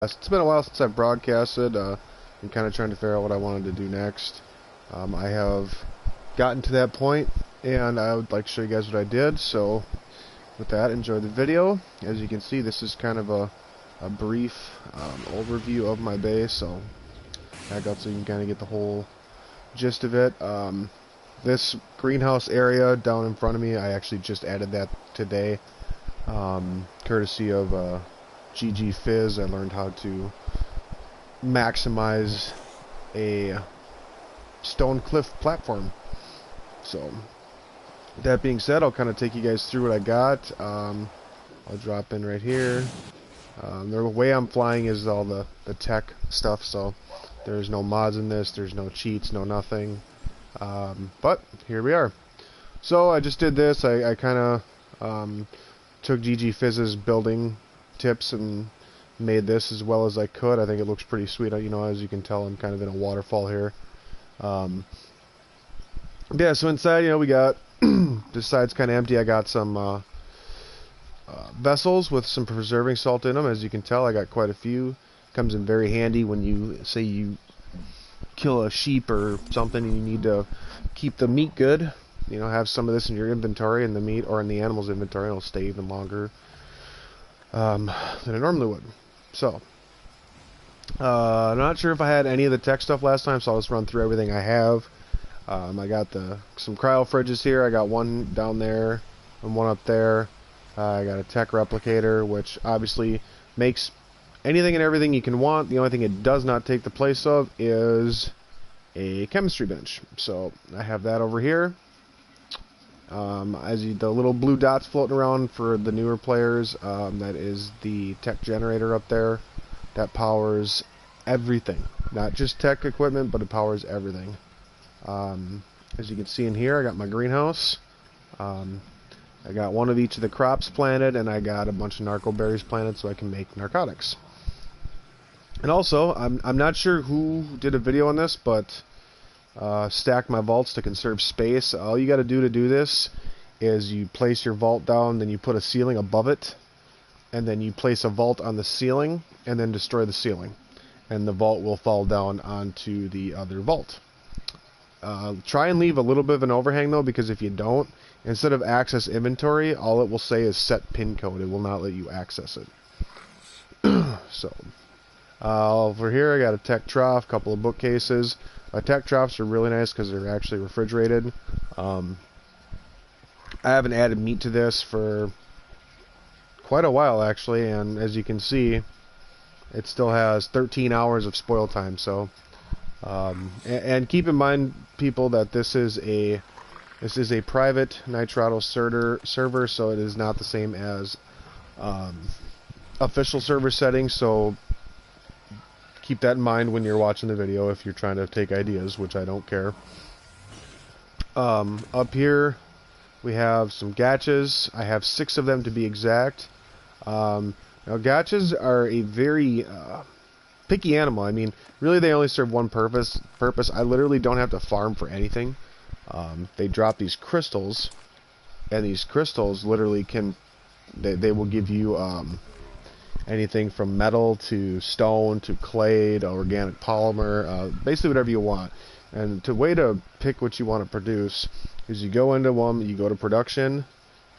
It's been a while since I've broadcasted. I'm kind of trying to figure out what I wanted to do next. I have gotten to that point, and I would like to show you guys what I did. So, with that, enjoy the video. As you can see, this is kind of a brief overview of my base. So, back up so you can kind of get the whole gist of it. This greenhouse area down in front of me, I actually just added that today, courtesy of GG Fizz. I learned how to maximize a stone cliff platform. So, that being said, I'll kind of take you guys through what I got. I'll drop in right here. The way I'm flying is all the tech stuff, so there's no mods in this, there's no cheats, no nothing. But here we are. So I just did this. I kind of took GG Fizz's building tips and made this as well as I could. I think it looks pretty sweet. You know, as you can tell, I'm kind of in a waterfall here. Yeah, so inside, you know, we got this side's kind of empty. I got some vessels with some preserving salt in them. As you can tell, I got quite a few. Comes in very handy when you say you kill a sheep or something and you need to keep the meat good. You know, have some of this in your inventory, in the meat or in the animal's inventory. It'll stay even longer than it normally would. So, I'm not sure if I had any of the tech stuff last time, so I'll just run through everything I have. I got some cryo fridges here. I got one down there and one up there. I got a tech replicator, which obviously makes anything and everything you can want. The only thing it does not take the place of is a chemistry bench. So I have that over here. The little blue dots floating around for the newer players, that is the tech generator up there. That powers everything. Not just tech equipment, but it powers everything. As you can see in here, I got my greenhouse. I got one of each of the crops planted, and I got a bunch of narco berries planted so I can make narcotics. And also, I'm not sure who did a video on this, but stack my vaults to conserve space. All you got to do this is you place your vault down, then you put a ceiling above it, and then you place a vault on the ceiling, and then destroy the ceiling, and the vault will fall down onto the other vault. Try and leave a little bit of an overhang though, because if you don't, instead of access inventory, all it will say is set pin code. It will not let you access it. So, over here I got a tech trough, couple of bookcases. Tech troughs are really nice because they're actually refrigerated. I haven't added meat to this for quite a while actually, and as you can see, it still has 13 hours of spoil time. So, and keep in mind, people, that this is a private Nitrado server, so it is not the same as official server settings. So keep that in mind when you're watching the video if you're trying to take ideas, which I don't care. Up here we have some gachas. I have 6 of them to be exact. Now gachas are a very picky animal. I mean, really they only serve one purpose. I literally don't have to farm for anything. They drop these crystals, and these crystals literally they will give you anything from metal to stone to clay to organic polymer, basically whatever you want. And the way to pick what you want to produce is you go into one, you go to production,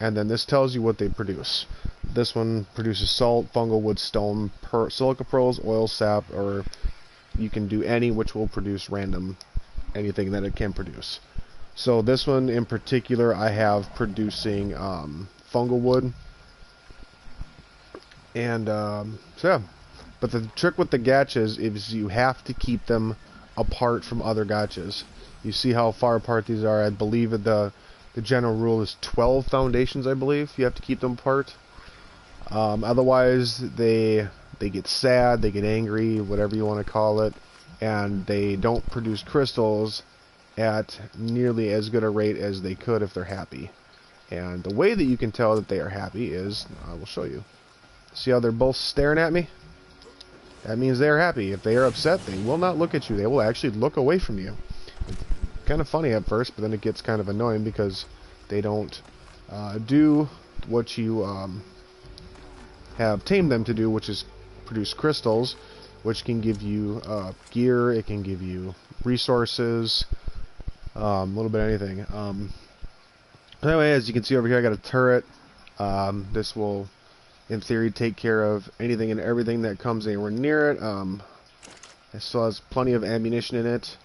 and then this tells you what they produce. This one produces salt, fungal wood, stone, silica pearls, oil, sap, or you can do any which will produce random anything that it can produce. So this one in particular I have producing fungal wood. And so yeah, but the trick with the gachas is you have to keep them apart from other gachas. You see how far apart these are. I believe the general rule is 12 foundations. I believe you have to keep them apart. Otherwise, they get sad, they get angry, whatever you want to call it, and they don't produce crystals at nearly as good a rate as they could if they're happy. And the way that you can tell that they are happy is, I will show you. See how they're both staring at me? That means they are happy. If they are upset, they will not look at you. They will actually look away from you. It's kind of funny at first, but then it gets kind of annoying because they don't do what you have tamed them to do, which is produce crystals, which can give you gear, it can give you resources, a little bit of anything. Anyway, as you can see over here, I got a turret. This will, in theory, take care of anything and everything that comes anywhere near it. It still has plenty of ammunition in it,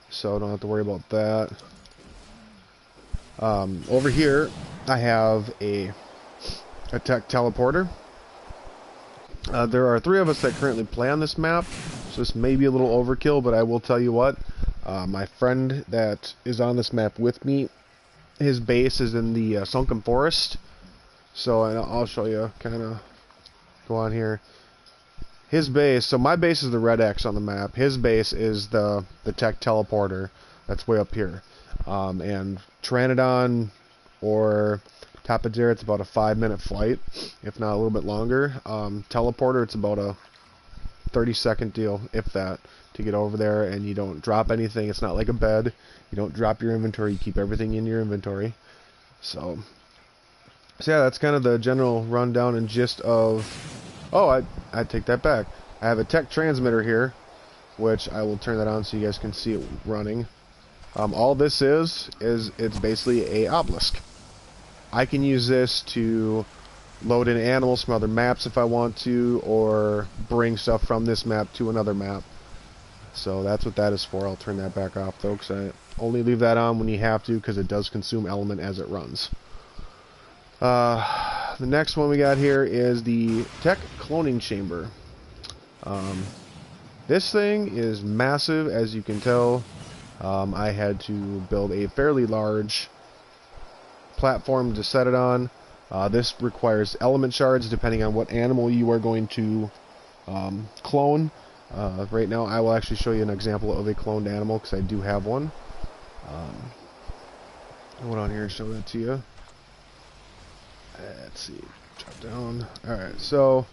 so don't have to worry about that. Over here, I have a tech teleporter. There are 3 of us that currently play on this map, so this may be a little overkill, but I will tell you what, my friend that is on this map with me, his base is in the sunken forest, so I'll show you, kind of go on here. His base, so my base is the red X on the map, his base is the tech teleporter that's way up here. And Pteranodon or Tapajere, it's about a 5-minute flight, if not a little bit longer. Teleporter, it's about a 30-second deal, if that, to get over there, and you don't drop anything. It's not like a bed. You don't drop your inventory. You keep everything in your inventory. So yeah, that's kind of the general rundown and gist of... Oh, I take that back. I have a tech transmitter here, which I will turn that on so you guys can see it running. All this is it's basically a obelisk. I can use this to load in animals from other maps if I want to, or bring stuff from this map to another map. So that's what that is for. I'll turn that back off though, because I only leave that on when you have to, because it does consume element as it runs. The next one we got here is the tech cloning chamber. This thing is massive, as you can tell. I had to build a fairly large platform to set it on. This requires element shards depending on what animal you are going to clone. Right now I will actually show you an example of a cloned animal, because I do have one. Hold on here and show that to you. Let's see, drop down. Alright, so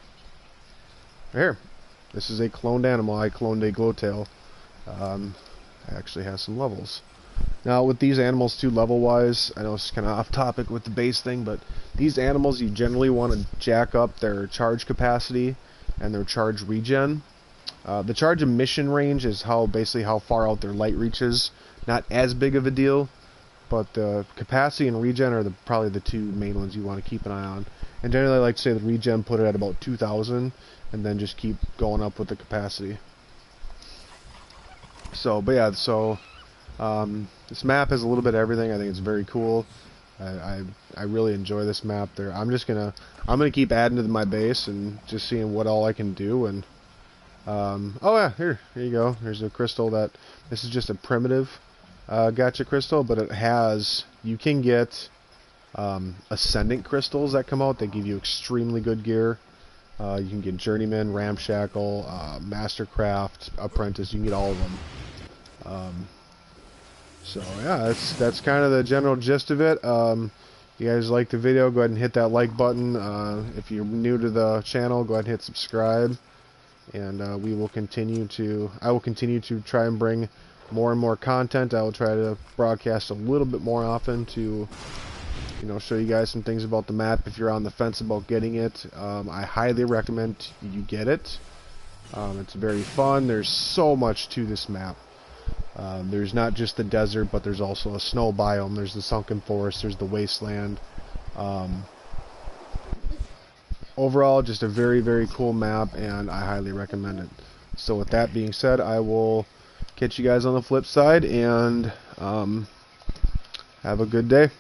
here, this is a cloned animal. I cloned a glowtail. Actually has some levels. Now with these animals too, level wise, I know it's kind of off topic with the base thing, but these animals, you generally want to jack up their charge capacity and their charge regen. The charge emission range is basically how far out their light reaches. Not as big of a deal, but the capacity and regen are probably the 2 main ones you want to keep an eye on. And generally I like to say the regen, put it at about 2,000, and then just keep going up with the capacity. So, but yeah, so this map has a little bit of everything. I think it's very cool. I really enjoy this map. I'm gonna keep adding to my base and just seeing what all I can do. And oh yeah, here you go. Here's a crystal this is just a primitive gotcha crystal, but you can get ascendant crystals that come out that give you extremely good gear. You can get Journeyman, Ramshackle, Mastercraft, Apprentice. You can get all of them. So yeah, that's kind of the general gist of it. If you guys like the video, go ahead and hit that like button. If you're new to the channel, go ahead and hit subscribe. And I will continue to try and bring more and more content. I will try to broadcast a little bit more often to, show you guys some things about the map. If you're on the fence about getting it, I highly recommend you get it. It's very fun. There's so much to this map. There's not just the desert, but there's also a snow biome. There's the sunken forest. There's the wasteland. Overall, just a very, very cool map, and I highly recommend it. So with that being said, I will catch you guys on the flip side, and have a good day.